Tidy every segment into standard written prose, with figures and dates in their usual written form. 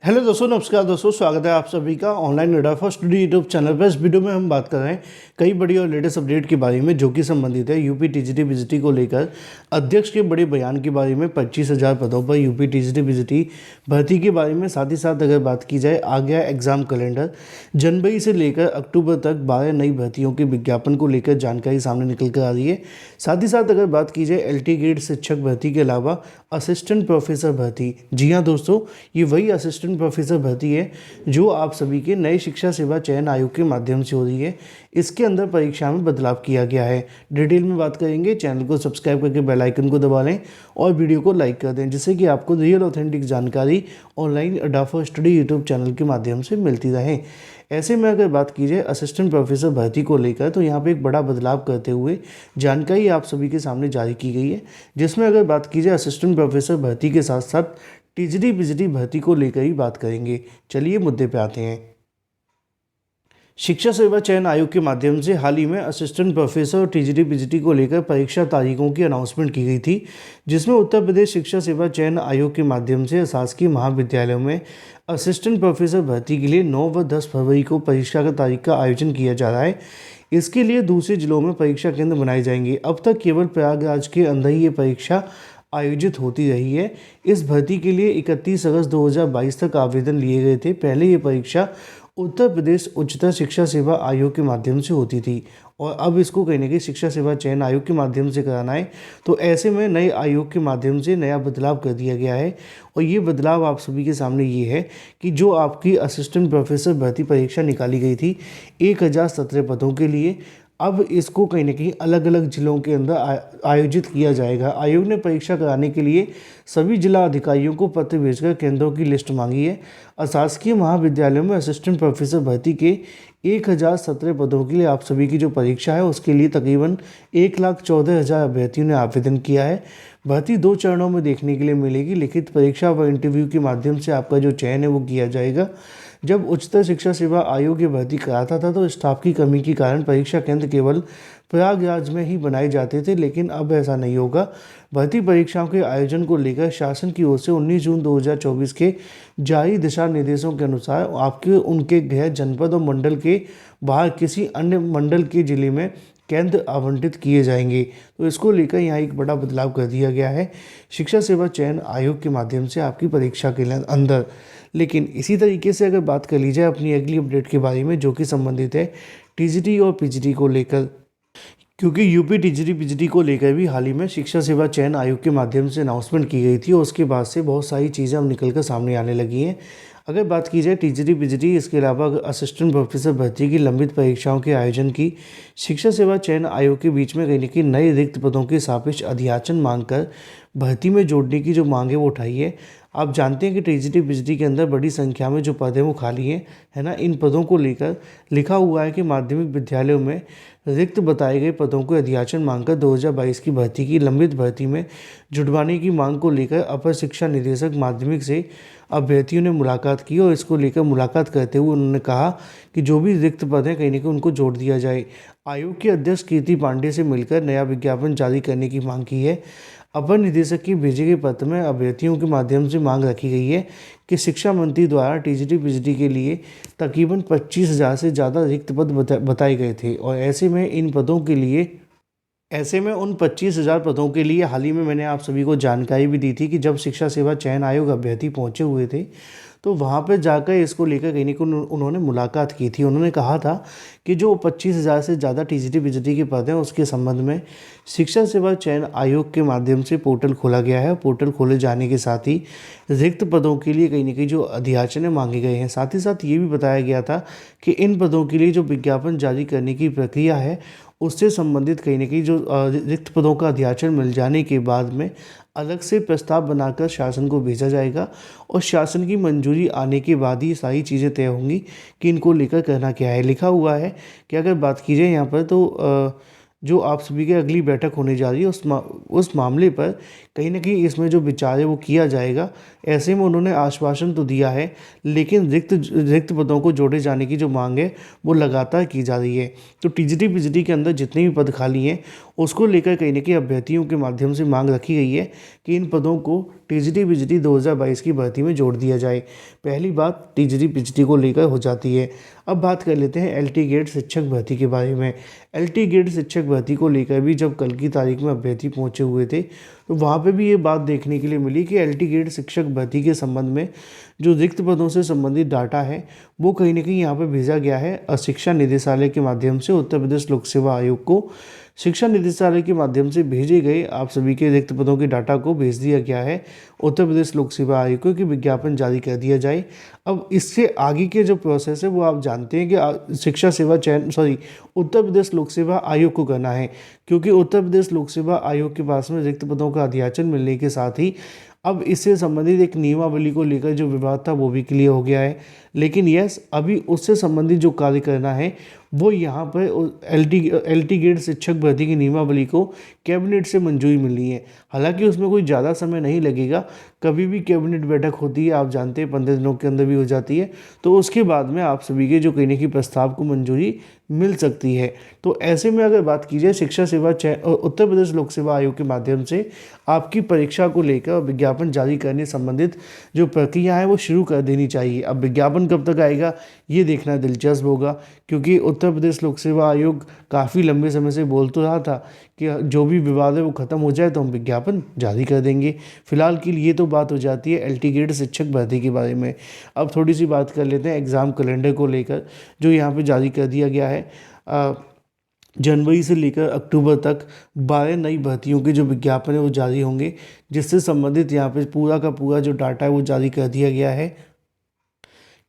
Hello दोस्तों, नमस्कार दोस्तों। स्वागत है आप सभी का ऑनलाइन अड्डा फॉर स्टडी यूट्यूब चैनल पर। इस वीडियो में हम बात कर रहे हैं कई बड़ी और लेटेस्ट अपडेट के बारे में जो कि संबंधित है यूपी टीजीटी पीजीटी को लेकर अध्यक्ष के बड़े बयान के बारे में। 25,000 पदों पर यूपी टीजीटी पीजीटी भर्ती के बारे में। साथ ही साथ अगर बात की जाए आ गया एग्जाम कैलेंडर, जनवरी से लेकर अक्टूबर तक 12 नई भर्तियों के विज्ञापन को लेकर जानकारी सामने निकल कर आ रही है। साथ ही साथ अगर बात की जाए एलटी ग्रेड शिक्षक भर्ती के अलावा असिस्टेंट प्रोफेसर भर्ती, जी हाँ दोस्तों, ये वही असिस्टेंट प्रोफेसर भर्ती है जो आप सभी के नए शिक्षा सेवा चयन आयोग के माध्यम से हो रही है। इसके अंदर परीक्षा में बदलाव किया गया है। डिटेल में बात करेंगे। चैनल को सब्सक्राइब करके बेल आइकन को दबा लें और वीडियो को लाइक कर दें, जिससे कि आपको रियल ऑथेंटिक जानकारी ऑनलाइन अड्डा फॉर स्टडी यूट्यूब चैनल के माध्यम से मिलती रहे। ऐसे में अगर बात की जाए असिस्टेंट प्रोफेसर भर्ती को लेकर, तो यहाँ पे एक बड़ा बदलाव करते हुए जानकारी आप सभी के सामने जारी की गई है, जिसमें अगर बात की जाए असिस्टेंट प्रोफेसर भर्ती के साथ साथ टीजीटी पीजीटी भर्ती को लेकर ही बात करेंगे। चलिए मुद्दे पे आते हैं। शिक्षा सेवा चयन आयोग के माध्यम से हाल ही में असिस्टेंट प्रोफेसर और टीजीटी पीजीटी को लेकर परीक्षा तारीखों की अनाउंसमेंट की गई थी, जिसमें उत्तर प्रदेश शिक्षा सेवा चयन आयोग के माध्यम से शासकीय महाविद्यालयों में असिस्टेंट प्रोफेसर भर्ती के लिए 9 व 10 फरवरी को परीक्षा का तारीख का आयोजन किया जा रहा है। इसके लिए दूसरे जिलों में परीक्षा केंद्र बनाए जाएंगे। अब तक केवल प्रयागराज के अंदर ही ये परीक्षा आयोजित होती रही है। इस भर्ती के लिए 31 अगस्त 2022 तक आवेदन लिए गए थे। पहले ये परीक्षा उत्तर प्रदेश उच्चतर शिक्षा सेवा आयोग के माध्यम से होती थी और अब इसको कहीं ना कहीं शिक्षा सेवा चयन आयोग के माध्यम से कराना है। तो ऐसे में नए आयोग के माध्यम से नया बदलाव कर दिया गया है और ये बदलाव आप सभी के सामने ये है कि जो आपकी असिस्टेंट प्रोफेसर भर्ती परीक्षा निकाली गई थी 1017 पदों के लिए, अब इसको कहीं ना कहीं अलग अलग जिलों के अंदर आयोजित किया जाएगा। आयोग ने परीक्षा कराने के लिए सभी जिला अधिकारियों को पत्र भेजकर केंद्रों की लिस्ट मांगी है। अशासकीय महाविद्यालयों में असिस्टेंट प्रोफेसर भर्ती के 1017 पदों के लिए आप सभी की जो परीक्षा है उसके लिए तकरीबन 1,14,000 अभ्यर्थियों ने आवेदन किया है। भर्ती 2 चरणों में देखने के लिए मिलेगी। लिखित परीक्षा व इंटरव्यू के माध्यम से आपका जो चयन है वो किया जाएगा। जब उच्चतर शिक्षा सेवा आयोग ये भर्ती कराता था तो स्टाफ की कमी के कारण परीक्षा केंद्र केवल प्रयागराज में ही बनाए जाते थे, लेकिन अब ऐसा नहीं होगा। भर्ती परीक्षाओं के आयोजन को लेकर शासन की ओर से 19 जून 2024 के जारी दिशा निर्देशों के अनुसार आपके उनके गृह जनपद और मंडल के बाहर किसी अन्य मंडल के जिले में केंद्र आवंटित किए जाएंगे। तो इसको लेकर यहाँ एक बड़ा बदलाव कर दिया गया है शिक्षा सेवा चयन आयोग के माध्यम से आपकी परीक्षा के अंदर। लेकिन इसी तरीके से अगर बात कर ली जाए अपनी अगली अपडेट के बारे में, जो कि संबंधित है टीजीटी और पीजीटी को लेकर, क्योंकि यूपी टीजीटी पीजीटी को लेकर भी हाल ही में शिक्षा सेवा चयन आयोग के माध्यम से अनाउंसमेंट की गई थी और उसके बाद से बहुत सारी चीज़ें अब निकल कर सामने आने लगी हैं। अगर बात की जाए टीजीटी पीजीटी, इसके अलावा असिस्टेंट प्रोफेसर भर्ती की लंबित परीक्षाओं के आयोजन की शिक्षा सेवा चयन आयोग के बीच में कहीं ना कहीं नए रिक्त पदों के सापेक्ष अध्याचन मांगकर भर्ती में जोड़ने की जो मांग है वो उठाई है। आप जानते हैं कि टीजीटी पीजीटी के अंदर बड़ी संख्या में जो पद हैं वो खाली हैं, है ना। इन पदों को लेकर लिखा हुआ है कि माध्यमिक विद्यालयों में रिक्त बताए गए पदों को अध्याचन मांगकर 2022 की भर्ती की लंबित भर्ती में जुड़वाने की मांग को लेकर अपर शिक्षा निदेशक माध्यमिक से अभ्यर्थियों ने मुलाकात की और इसको लेकर मुलाकात करते हुए उन्होंने कहा कि जो भी रिक्त पद हैं कहीं ना कहीं उनको जोड़ दिया जाए। आयोग के अध्यक्ष कीर्ति पांडे से मिलकर नया विज्ञापन जारी करने की मांग की है। अपर निदेशक की भेजे गए पत्र में अभ्यर्थियों के माध्यम से मांग रखी गई है कि शिक्षा मंत्री द्वारा टीजीटी पीजीटी के लिए तकरीबन 25,000 से ज़्यादा रिक्त पद बताए गए थे और ऐसे में उन 25,000 पदों के लिए हाल ही में मैंने आप सभी को जानकारी भी दी थी कि जब शिक्षा सेवा चयन आयोग अभ्यर्थी पहुंचे हुए थे तो वहां पर जाकर इसको लेकर कहीं ना कहीं उन्होंने मुलाकात की थी। उन्होंने कहा था कि जो 25,000 से ज़्यादा टीजीटी पीजीटी के पद हैं उसके संबंध में शिक्षा सेवा चयन आयोग के माध्यम से पोर्टल खोला गया है। पोर्टल खोले जाने के साथ ही रिक्त पदों के लिए कहीं ना कहीं जो अध्याचन मांगे गए हैं। साथ ही साथ ये भी बताया गया था कि इन पदों के लिए जो विज्ञापन जारी करने की प्रक्रिया है उससे संबंधित कहीं ना कहीं जो रिक्त पदों का अध्याचन मिल जाने के बाद में अलग से प्रस्ताव बनाकर शासन को भेजा जाएगा और शासन की मंजूरी आने के बाद ही सारी चीज़ें तय होंगी कि इनको लेकर करना क्या है। लिखा हुआ है कि अगर बात की जाए यहाँ पर तो जो आप सभी की अगली बैठक होने जा रही है उस मामले पर कहीं ना कहीं इसमें जो विचार है वो किया जाएगा। ऐसे में उन्होंने आश्वासन तो दिया है, लेकिन रिक्त पदों को जोड़े जाने की जो मांग है वो लगातार की जा रही है। तो टीजीटी पीजीटी के अंदर जितने भी पद खाली हैं उसको लेकर कहीं ना कहीं अभ्यर्थियों के माध्यम से मांग रखी गई है कि इन पदों को टीजीटी पीजीटी 2022 की भर्ती में जोड़ दिया जाए। पहली बात टीजीटी पीजीटी को लेकर हो जाती है। अब बात कर लेते हैं एलटी ग्रेड शिक्षक भर्ती के बारे में। एलटी ग्रेड शिक्षक भर्ती को लेकर भी जब कल की तारीख में अभ्यर्थी पहुंचे हुए थे तो वहाँ पे भी ये बात देखने के लिए मिली कि एलटी ग्रेड शिक्षक भर्ती के संबंध में जो रिक्त पदों से संबंधित डाटा है वो कहीं ना कहीं यहाँ पे भेजा गया है शिक्षा निदेशालय के माध्यम से उत्तर प्रदेश लोक सेवा आयोग को। शिक्षा निदेशालय के माध्यम से भेजे गए आप सभी के रिक्त पदों के डाटा को भेज दिया गया है उत्तर प्रदेश लोक सेवा आयोग को कि विज्ञापन जारी कर दिया जाए। अब इससे आगे के जो प्रोसेस है वो आप जानते हैं कि शिक्षा सेवा चयन उत्तर प्रदेश लोक सेवा आयोग को करना है, क्योंकि उत्तर प्रदेश लोक सेवा आयोग के पास में रिक्त पदों का अध्याचन मिलने के साथ ही अब इससे संबंधित एक नियमावली को लेकर जो विवाद था वो भी क्लियर हो गया है। लेकिन यस, अभी उससे संबंधित जो कार्य करना है वो यहाँ पर एलटी ग्रेड शिक्षक भर्ती की नियमावली को कैबिनेट से मंजूरी मिली है। हालांकि उसमें कोई ज़्यादा समय नहीं लगेगा, कभी भी कैबिनेट बैठक होती है आप जानते हैं 15 दिनों के अंदर भी हो जाती है, तो उसके बाद में आप सभी के जो कहने की प्रस्ताव को मंजूरी मिल सकती है। तो ऐसे में अगर बात की जाए शिक्षा सेवा उत्तर प्रदेश लोक सेवा आयोग के माध्यम से आपकी परीक्षा को लेकर विज्ञापन जारी करने संबंधित जो प्रक्रिया है वो शुरू कर देनी चाहिए। अब विज्ञापन कब तक आएगा ये देखना दिलचस्प होगा, क्योंकि उत्तर प्रदेश लोक सेवा आयोग काफ़ी लंबे समय से बोल तो रहा था कि जो भी विवाद है वो ख़त्म हो जाए तो हम विज्ञापन जारी कर देंगे। फिलहाल के लिए तो बात हो जाती है एलटी ग्रेड शिक्षक भर्ती के बारे में। अब थोड़ी सी बात कर लेते हैं एग्ज़ाम कैलेंडर को लेकर जो यहाँ पे जारी कर दिया गया है। जनवरी से लेकर अक्टूबर तक 12 नई भर्तियों के जो विज्ञापन है वो जारी होंगे, जिससे संबंधित यहाँ पे पूरा का पूरा जो डाटा है वो जारी कर दिया गया है।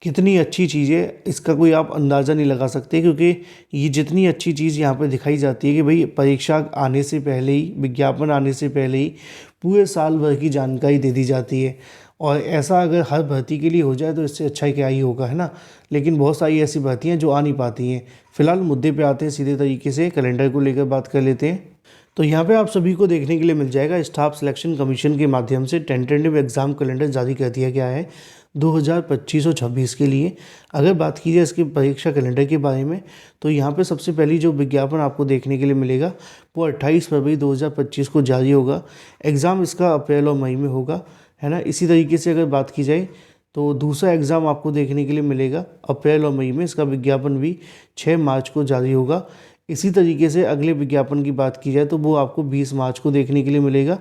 कितनी अच्छी चीज़ है इसका कोई आप अंदाज़ा नहीं लगा सकते, क्योंकि ये जितनी अच्छी चीज़ यहाँ पे दिखाई जाती है कि भाई परीक्षा आने से पहले ही, विज्ञापन आने से पहले ही पूरे साल भर की जानकारी दे दी जाती है। और ऐसा अगर हर भर्ती के लिए हो जाए तो इससे अच्छा क्या ही होगा, है ना। लेकिन बहुत सारी ऐसी भर्तियाँ जो आ नहीं पाती हैं। फिलहाल मुद्दे पे आते हैं, सीधे तरीके से कैलेंडर को लेकर बात कर लेते हैं। तो यहाँ पे आप सभी को देखने के लिए मिल जाएगा स्टाफ सिलेक्शन कमीशन के माध्यम से टेंटेटिव एग्ज़ाम कैलेंडर जारी कर दिया गया है 2025 और 26 के लिए। अगर बात की जाए इसके परीक्षा कैलेंडर के बारे में तो यहाँ पे सबसे पहली जो विज्ञापन आपको देखने के लिए मिलेगा वो 28 फरवरी 2025 को जारी होगा। एग्ज़ाम इसका अप्रैल और मई में होगा, है ना। इसी तरीके से अगर बात की जाए तो दूसरा एग्ज़ाम आपको देखने के लिए मिलेगा अप्रैल और मई में, इसका विज्ञापन भी 6 मार्च को जारी होगा। इसी तरीके से अगले विज्ञापन की बात की जाए तो वो आपको 20 मार्च को देखने के लिए मिलेगा।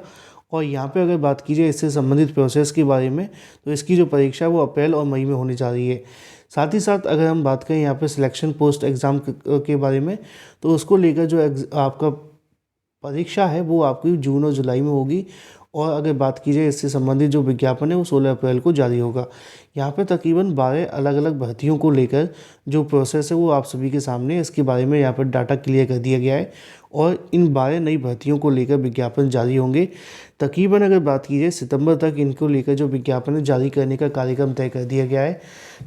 और यहाँ पे अगर बात की जाए इससे संबंधित प्रोसेस के बारे में तो इसकी जो परीक्षा है वो अप्रैल और मई में होने जा रही है। साथ ही साथ अगर हम बात करें यहाँ पे सिलेक्शन पोस्ट एग्ज़ाम के बारे में तो उसको लेकर जो आपका परीक्षा है वो आपकी जून और जुलाई में होगी। और अगर बात की जाए इससे संबंधित जो विज्ञापन है वो 16 अप्रैल को जारी होगा। यहाँ पे तकरीबन 12 अलग अलग भर्तियों को लेकर जो प्रोसेस है वो आप सभी के सामने है। इसके बारे में यहाँ पर डाटा क्लियर कर दिया गया है और इन 12 नई भर्तियों को लेकर विज्ञापन जारी होंगे। तकरीबन अगर बात की जाए सितंबर तक इनको लेकर जो विज्ञापन है जारी करने का कार्यक्रम तय कर दिया गया है।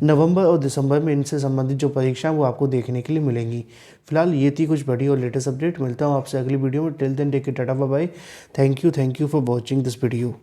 नवंबर और दिसंबर में इनसे संबंधित जो परीक्षा वो आपको देखने के लिए मिलेंगी। फिलहाल ये थी कुछ बड़ी और लेटेस्ट अपडेट। मिलता हूँ आपसे अगली वीडियो में। Till then take care, tata bye bye. Thank you for watching this video.